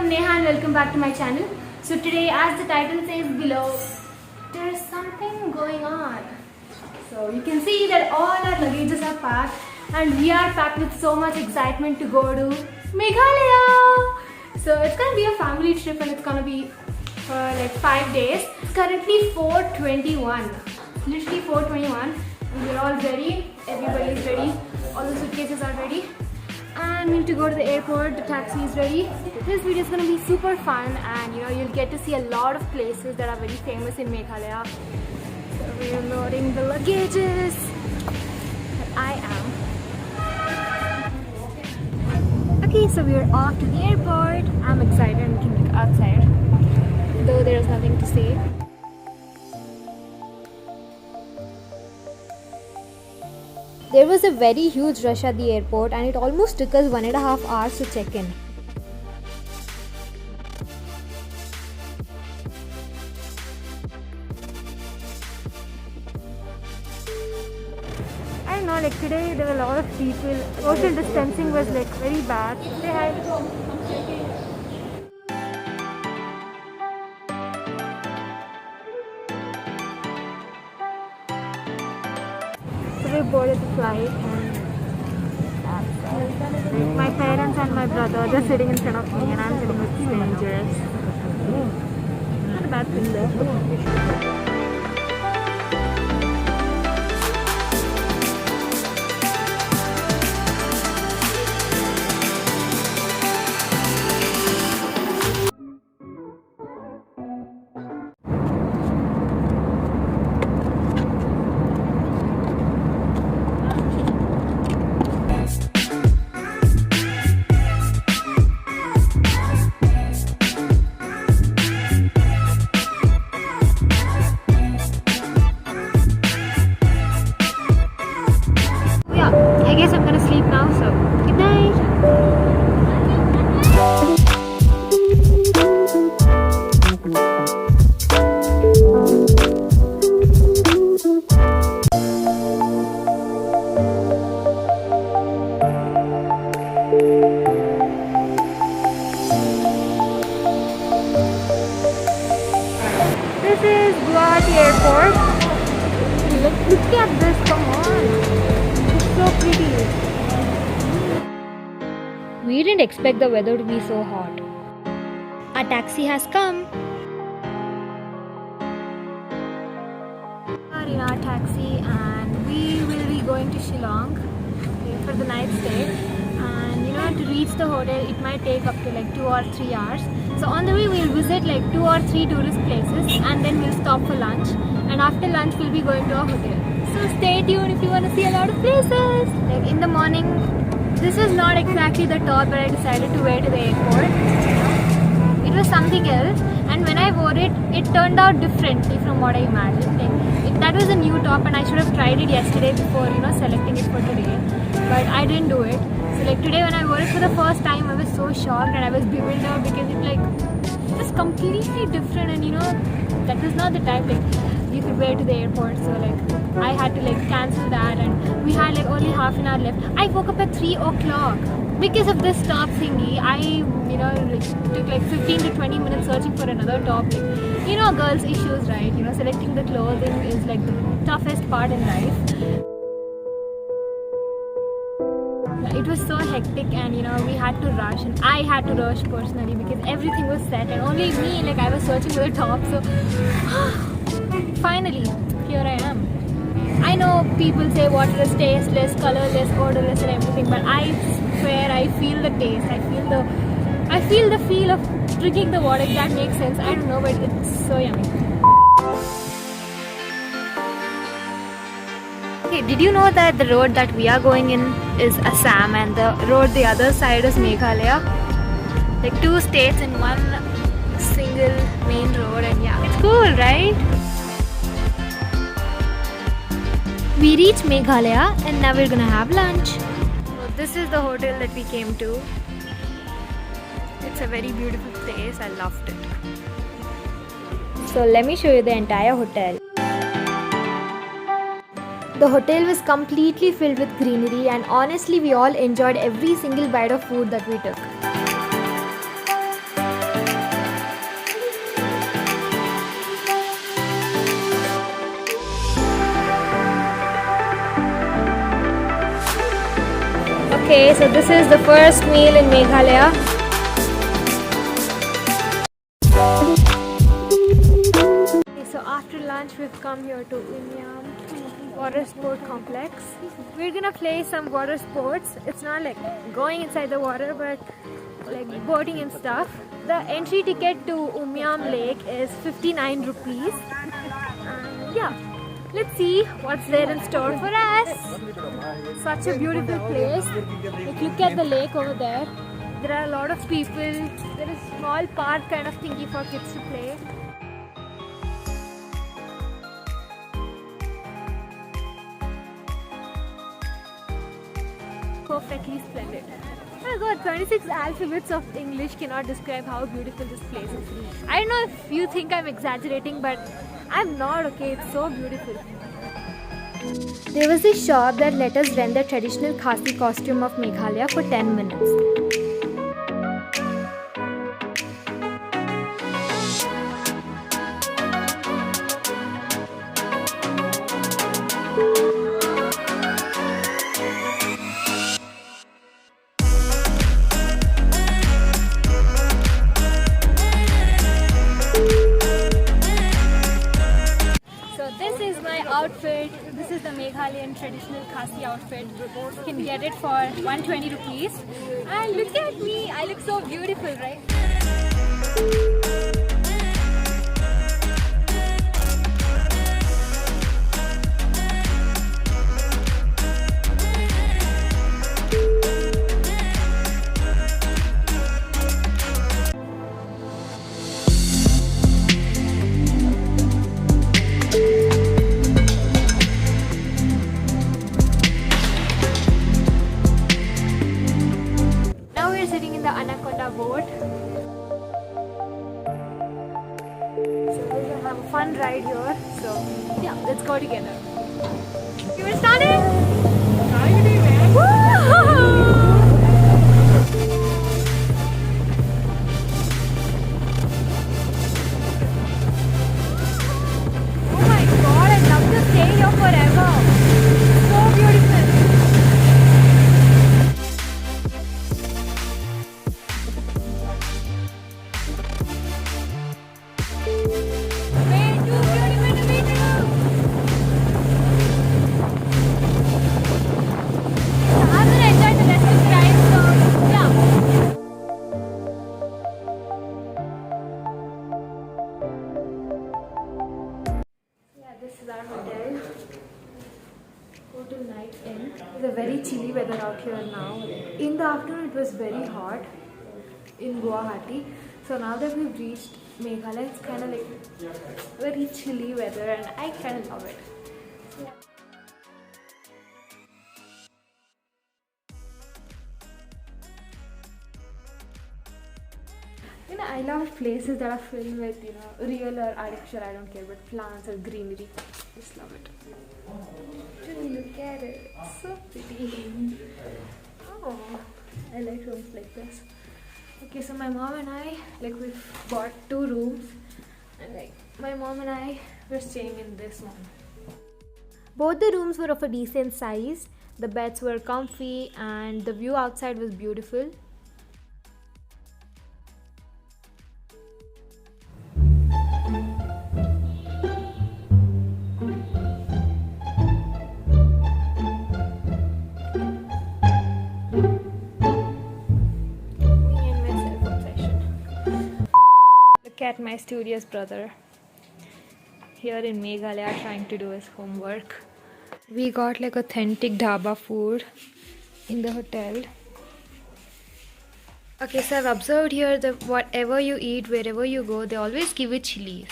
I'm Neha and welcome back to my channel. So today, as the title says below, there's something going on. So you can see that all our luggages are packed and we are packed with so much excitement to go to Meghalaya. So it's gonna be a family trip and it's gonna be for like 5 days. It's currently 4:21. Literally 4:21 and we're all ready. Everybody is ready. All the suitcases are ready. And we need to go to the airport. The taxi is ready. This video is going to be super fun and you'll get to see a lot of places that are very famous in Meghalaya. So we're loading the luggages. I am. Okay, so we're off to the airport. I'm excited and we can look outside. Though there's nothing to see. There was a very huge rush at the airport and it almost took us 1.5 hours to check in. I don't know, like today there were a lot of people. Social distancing was like very bad. Say hi. So we boarded the flight and my parents and my brother, they're sitting in front of me and I'm sitting with strangers. Not a bad thing though. I guess I'm gonna sleep now, so good night. This is Guwahati Airport. Look at this, come on. So pretty. We didn't expect the weather to be so hot. Our taxi has come. We are in our taxi and we will be going to Shillong for the night stay. And to reach the hotel it might take up to like 2 or 3 hours. So on the way we'll visit like 2 or 3 tourist places and then we'll stop for lunch. And after lunch we'll be going to a hotel. So stay tuned if you want to see a lot of places. Like in the morning, this was not exactly the top that I decided to wear to the airport. It was something else, and when I wore it, it turned out differently from what I imagined. That was a new top, and I should have tried it yesterday before selecting it for today. But I didn't do it. So like today when I wore it for the first time, I was so shocked and I was bewildered because it was completely different, and that was not the type you could wear to the airport. So like I had to cancel that and we had only half an hour left. I woke up at 3 o'clock because of this top thingy. I took 15 to 20 minutes searching for another top. Girls issues, right? Selecting the clothing is the toughest part in life. It was so hectic and we had to rush, and I had to rush personally because everything was set and only me, I was searching for the top. So finally here I am. I know people say water is tasteless, colorless, odorless and everything, but I swear I feel the taste. I feel the feel of drinking the water, if that makes sense. I don't know, but it's so yummy. Okay, did you know that the road that we are going in is Assam and the road the other side is Meghalaya? Like 2 states in one single main road, and yeah, it's cool, right? We reached Meghalaya and now we're gonna have lunch. So this is the hotel that we came to. It's a very beautiful place. I loved it. So let me show you the entire hotel. The hotel was completely filled with greenery and honestly we all enjoyed every single bite of food that we took. Okay, so this is the first meal in Meghalaya. Okay, so after lunch we've come here to Umyam Water Sport Complex. We're gonna play some water sports. It's not like going inside the water, but like boating and stuff. The entry ticket to Umyam Lake is 59 rupees. And yeah, let's see what's there in store for us. Such a beautiful place. Like, look at the lake over there. There are a lot of people. There is a small park kind of thingy for kids to play. Perfectly splendid. Oh my god, 26 alphabets of English cannot describe how beautiful this place is. I don't know if you think I'm exaggerating, but I'm not, okay? It's so beautiful. There was this shop that let us rent the traditional Khasi costume of Meghalaya for 10 minutes. Outfit. This is the Meghalayan traditional Khasi outfit. You can get it for 120 rupees. And look at me, I look so beautiful, right? Anaconda boat. So we're gonna have a fun ride here. So yeah, let's go together. You wanna start it? How you doing, man? Oh my god, I'd love to stay here forever. So beautiful. This is our hotel. Hotel Night Inn. It's a very chilly weather out here now. In the afternoon it was very hot in Guwahati. So now that we've reached Meghalaya, it's kind of like very chilly weather and I kind of love it. Yeah. You know, I love places that are filled with, you know, real or artificial, I don't care, but plants or greenery. Just love it. Just look at it. It's so pretty. Oh, I like rooms like this. Okay, so my mom and I, like, we've bought 2 rooms. And like, my mom and I were staying in this one. Both the rooms were of a decent size. The beds were comfy and the view outside was beautiful. Look at my studious brother here in Meghalaya trying to do his homework. We got like authentic dhaba food in the hotel. Okay, so I've observed here that whatever you eat, wherever you go, they always give you chilies.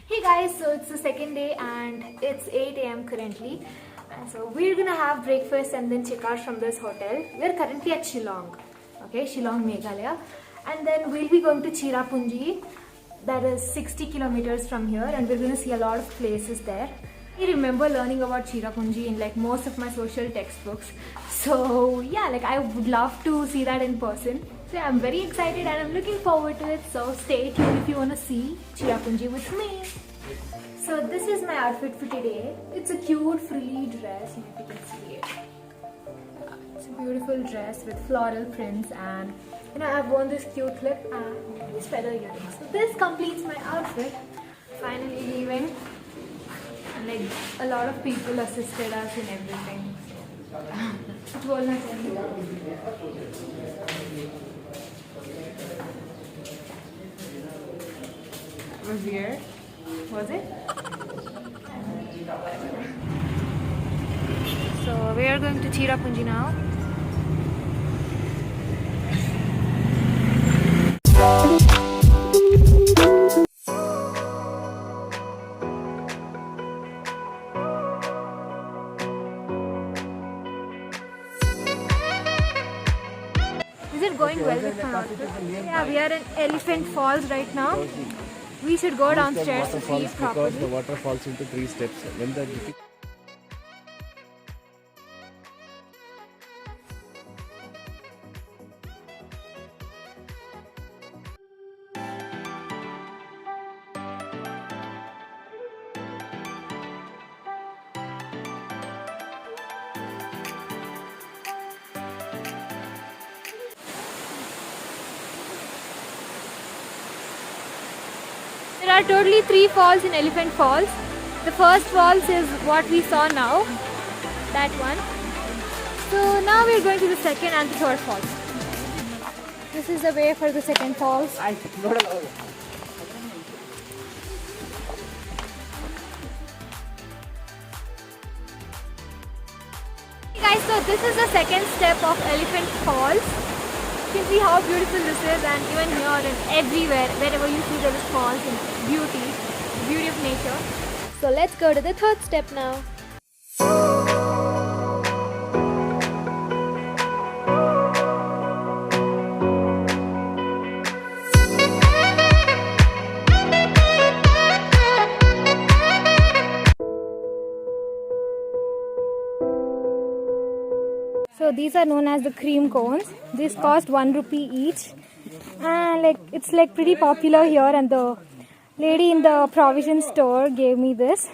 Hey guys, so it's the second day and it's 8 AM currently. And so we're gonna have breakfast and then check out from this hotel. We're currently at Shillong. Okay, Shillong, Meghalaya. And then we'll be going to Cherrapunji. That is 60 kilometers from here and we're going to see a lot of places there. I remember learning about Cherrapunji in like most of my social textbooks. So yeah, like I would love to see that in person. So yeah, I'm very excited and I'm looking forward to it. So stay tuned if you want to see Cherrapunji with me. So this is my outfit for today. It's a cute frilly dress, if you can see it. It's a beautiful dress with floral prints, and you know, I've worn this cute clip and these feather earrings. So this completes my outfit. Finally leaving, and like a lot of people assisted us in everything. So it was not easy. That was weird. Was it? So we are going to Cherrapunji now. Is it going well with my outfit? Yeah, we are in Elephant Falls right now. We should go downstairs to see it properly. Because the water falls into 3 steps. When the There are totally 3 falls in Elephant Falls. The first falls is what we saw now, that one. So now we are going to the second and the third falls. This is the way for the second falls. Hey guys, so this is the second step of Elephant Falls. You can see how beautiful this is, and even here and everywhere, wherever you see there is falls and beauty of nature. So let's go to the third step now. So these are known as the cream cones. These cost 1 rupee each, and it's pretty popular here. And the lady in the provision store gave me this.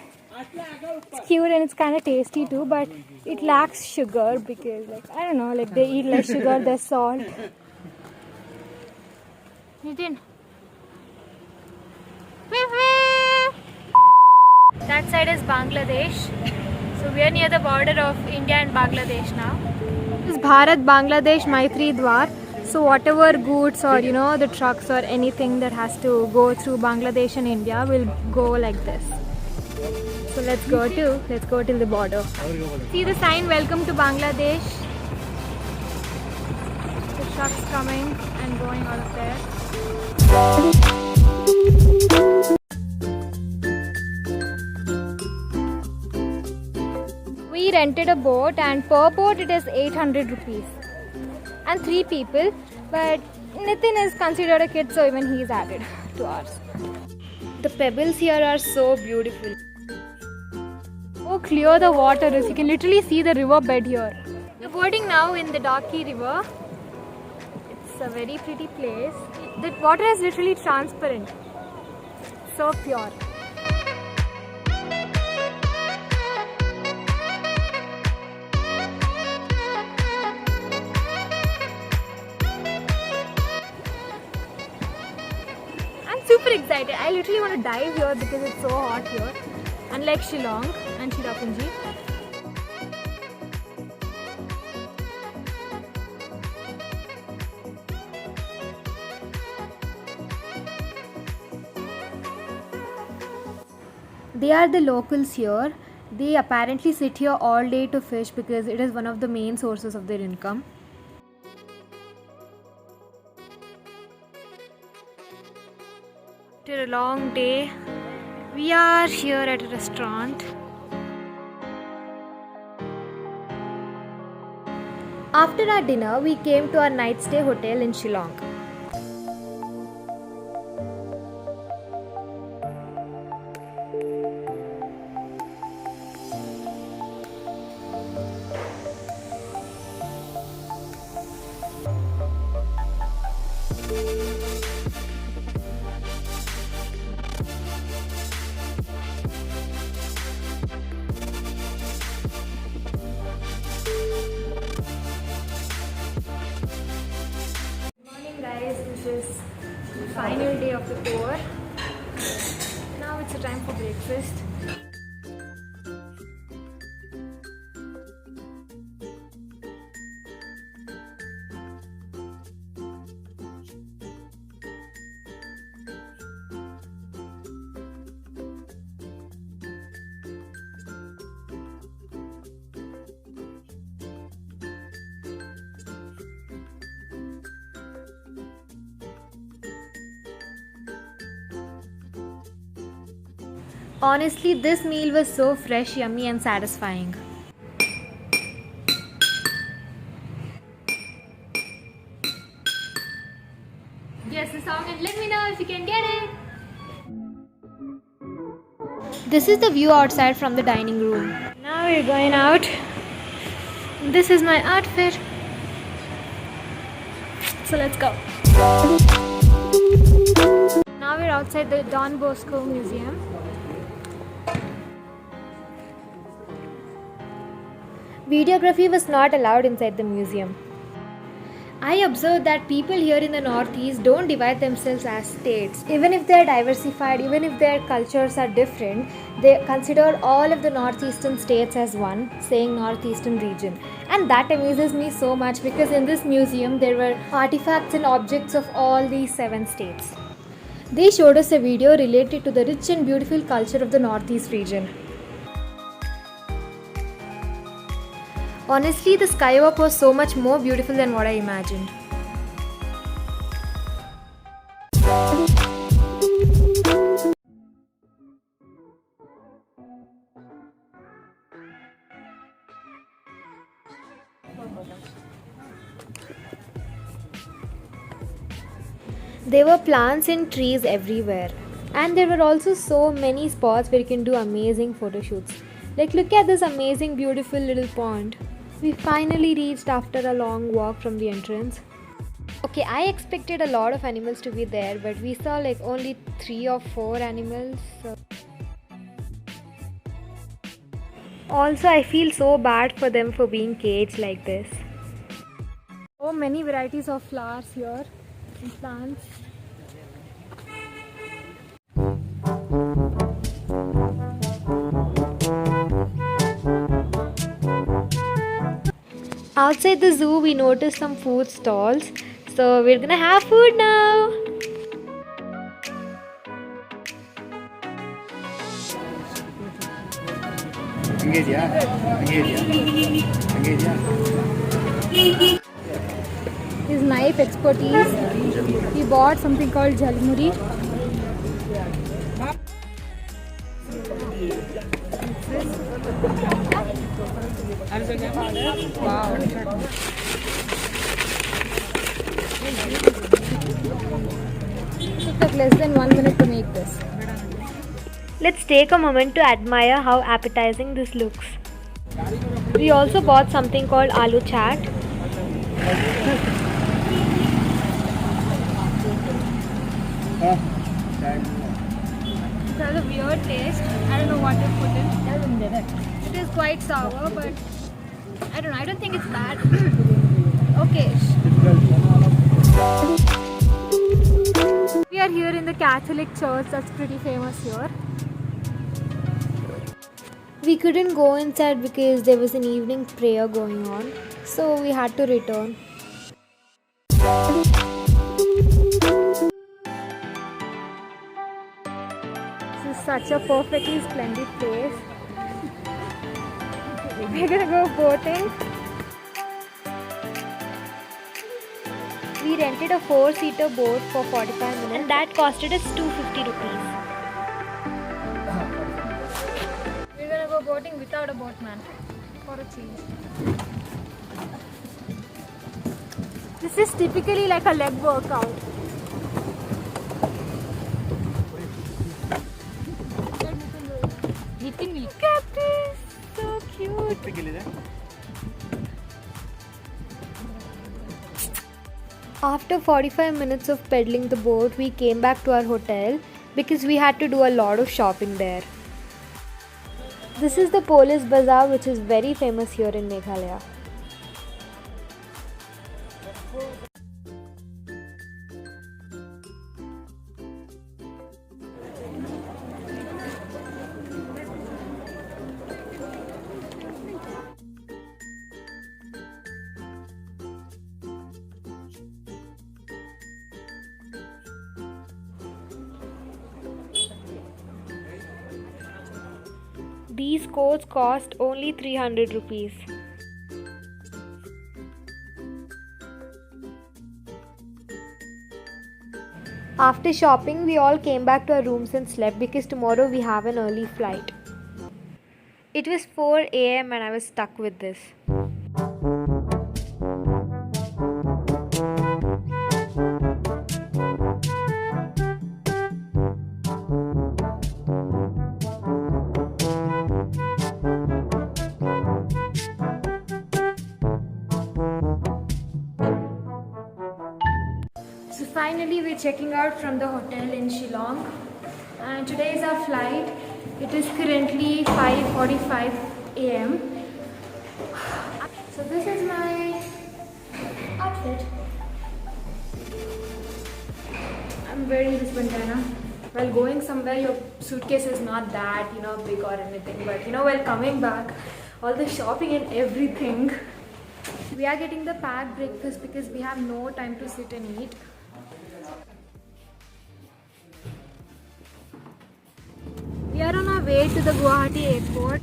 It's cute and it's kind of tasty too, but it lacks sugar because I don't know, they eat less sugar, less salt. Nitin. That side is Bangladesh. So we are near the border of India and Bangladesh now. This is Bharat Bangladesh Maitri Dwar. So whatever goods or the trucks or anything that has to go through Bangladesh and India will go like this. So let's go till the border. See the sign, welcome to Bangladesh. The trucks coming and going out of there. We rented a boat, and per boat it is 800 rupees. And 3 people, but Nitin is considered a kid, so even he is added to ours. The pebbles here are so beautiful. Oh, clear the water is. You can literally see the river bed here. We're boarding now in the Daki River. It's a very pretty place. The water is literally transparent. So pure. Super excited. I literally want to dive here because it's so hot here, unlike Shillong and Cherrapunji. They are the locals here. They apparently sit here all day to fish because it is one of the main sources of their income. After a long day, we are here at a restaurant. After our dinner, we came to our night stay hotel in Shillong. final day of the tour. Now it's the time for breakfast. Honestly, this meal was so fresh, yummy, and satisfying. Guess the song and let me know if you can get it. This is the view outside from the dining room. Now we're going out. This is my outfit. So let's go. Now we're outside the Don Bosco Museum. Videography was not allowed inside the museum. I observed that people here in the Northeast don't divide themselves as states. Even if they are diversified, even if their cultures are different, they consider all of the Northeastern states as one, saying Northeastern region. And that amuses me so much because in this museum there were artifacts and objects of all these 7 states. They showed us a video related to the rich and beautiful culture of the Northeast region. Honestly, the skywalk was so much more beautiful than what I imagined. There were plants and trees everywhere. And there were also so many spots where you can do amazing photo shoots. Like, look at this amazing, beautiful little pond. We finally reached after a long walk from the entrance. Okay, I expected a lot of animals to be there, but we saw like only 3 or 4 animals. Also, I feel so bad for them for being caged like this. So many varieties of flowers here and plants. Outside the zoo, we noticed some food stalls. So we're gonna have food now. Engage, yeah. Engage, yeah. Engage, yeah. His knife expertise. He bought something called jalmuri. Wow. It took less than 1 minute to make this. Let's take a moment to admire how appetizing this looks. We also bought something called aloo chaat. It has a weird taste. I don't know what they put in. It is quite sour, but I don't know. I don't think it's bad. Okay. We are here in the Catholic church that's pretty famous here. We couldn't go inside because there was an evening prayer going on, so we had to return. This is such a perfectly splendid place. We're gonna go boating. We rented a 4-seater boat for 45 minutes and that costed us 250 rupees. We're gonna go boating without a boatman for a change. This is typically like a leg workout. Look at this, so cute. After 45 minutes of pedaling the boat, we came back to our hotel because we had to do a lot of shopping there. This is the Police Bazaar, which is very famous here in Meghalaya. These coats cost only 300 rupees. After shopping, we all came back to our rooms and slept because tomorrow we have an early flight. It was 4 a.m. and I was stuck with this. So finally we're checking out from the hotel in Shillong, and today is our flight. It is currently 5:45 a.m. So this is my outfit. I'm wearing this bandana. While going somewhere, your suitcase is not that, big or anything, but while coming back, all the shopping and everything. We are getting the packed breakfast because we have no time to sit and eat. We are on our way to the Guwahati airport.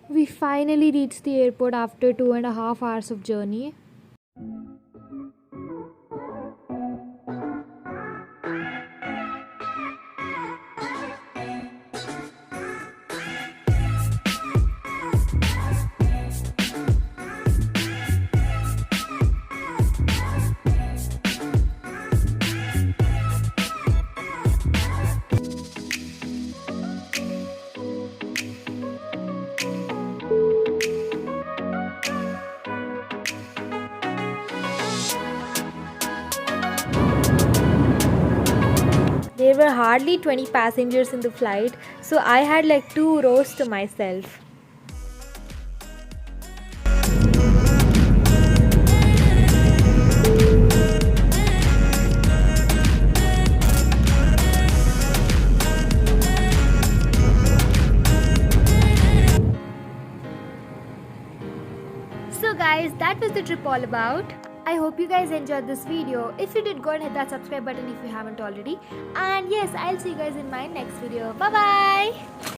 We finally reached the airport after 2.5 hours of journey. There were hardly 20 passengers in the flight, so I had like 2 rows to myself. So guys, that was the trip all about. I hope you guys enjoyed this video. If you did, go and hit that subscribe button if you haven't already. And yes, I'll see you guys in my next video. Bye bye.